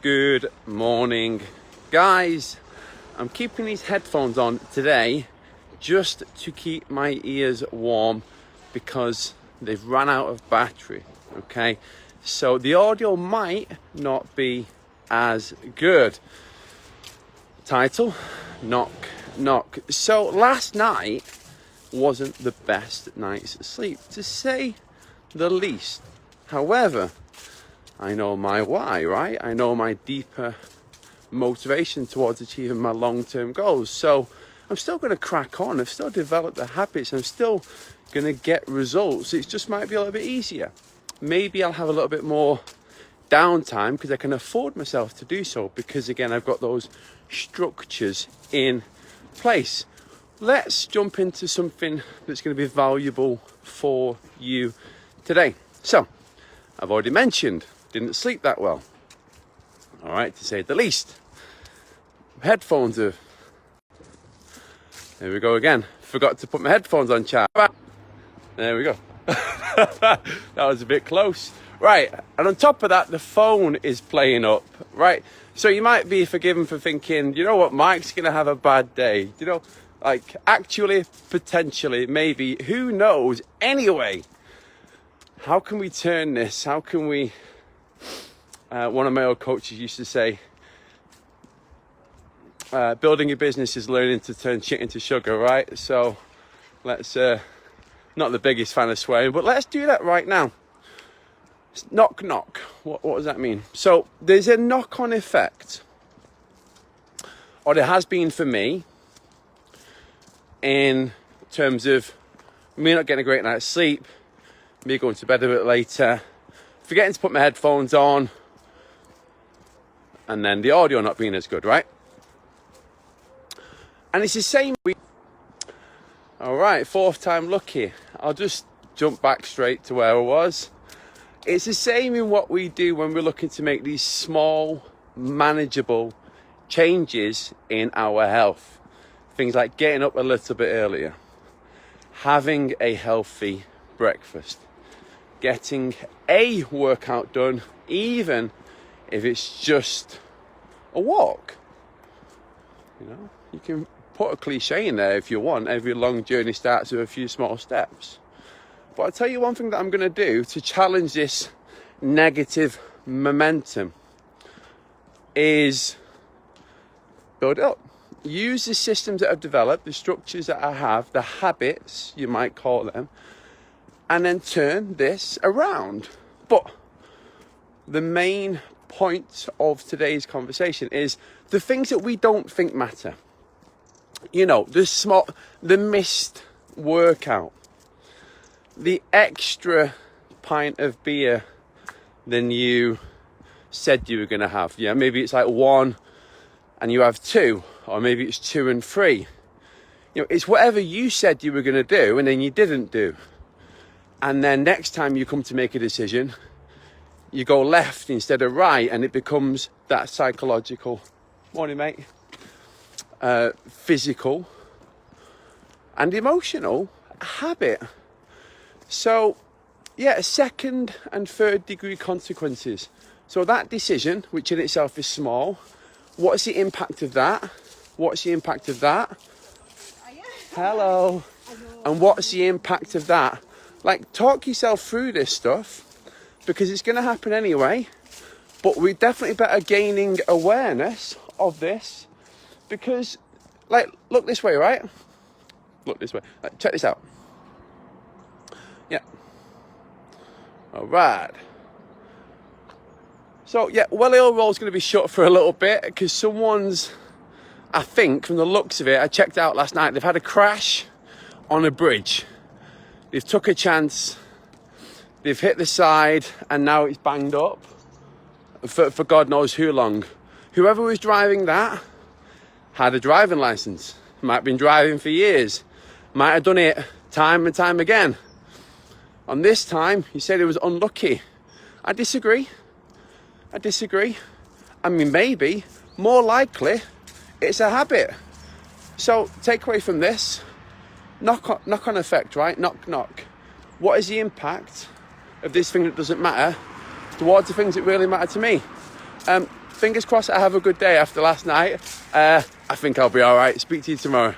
Good morning, guys. I'm keeping these headphones on today just to keep my ears warm because they've run out of battery. Okay, so the audio might not be as good. Title: Knock Knock. So last night wasn't the best night's sleep, to say the least. However, I know my why, right? I know my deeper motivation towards achieving my long-term goals. So I'm still going to crack on. I've still developed the habits. I'm still going to get results. It just might be a little bit easier. Maybe I'll have a little bit more downtime because I can afford myself to do so because, again, I've got those structures in place. Let's jump into something that's going to be valuable for you today. So I've already mentioned didn't sleep that well, all right, to say the least. Headphones are, there we go again, forgot to put my headphones on charge. There we go. That was a bit close, right? And on top of that, the phone is playing up, right? So you might be forgiven for thinking, you know what, Mike's gonna have a bad day, you know, like actually, potentially, maybe, who knows. Anyway, how can we turn this? How can we, one of my old coaches used to say, building a business is learning to turn shit into sugar, right? So let's, not the biggest fan of swearing, but let's do that right now. Knock, knock. What does that mean? So there's a knock-on effect, or there has been for me, in terms of me not getting a great night's sleep, me going to bed a bit later, forgetting to put my headphones on, and then the audio not being as good, right? And it's the same. All right, fourth time lucky. I'll just jump back straight to where I was. It's the same in what we do when we're looking to make these small, manageable changes in our health. Things like getting up a little bit earlier, having a healthy breakfast, getting a workout done, even if it's just a walk. You know, you can put a cliche in there if you want. Every long journey starts with a few small steps. But I'll tell you one thing that I'm going to do to challenge this negative momentum is build it up. Use the systems that I've developed, the structures that I have, the habits, you might call them, and then turn this around. But the main point of today's conversation is the things that we don't think matter. You know, the missed workout, the extra pint of beer than you said you were going to have. Yeah, maybe it's like one and you have two, or maybe it's 2 and 3. You know, it's whatever you said you were going to do and then you didn't do. And then next time you come to make a decision, you go left instead of right, and it becomes that psychological, morning mate, physical and emotional habit. So yeah, second and third degree consequences. So that decision, which in itself is small, what's the impact of that? What's the impact of that? Hello. And what's the impact of that? Like, talk yourself through this stuff, because it's going to happen anyway. But we definitely better gaining awareness of this, because, like, look this way, right? Look this way. Like, check this out. Yeah. All right. So, yeah, Welly Hill Road's going to be shut for a little bit because someone's, I think, from the looks of it, I checked out last night, they've had a crash on a bridge. They've took a chance, they've hit the side, and now it's banged up for God knows who long. Whoever was driving that had a driving license, might have been driving for years, might have done it time and time again. On this time, he said it was unlucky. I disagree. I mean, maybe, more likely, it's a habit. So, take away from this, knock-on effect, right? Knock, knock. What is the impact of this thing that doesn't matter towards the things that really matter to me? fingers crossed I have a good day after last night. I think I'll be all right. Speak to you tomorrow.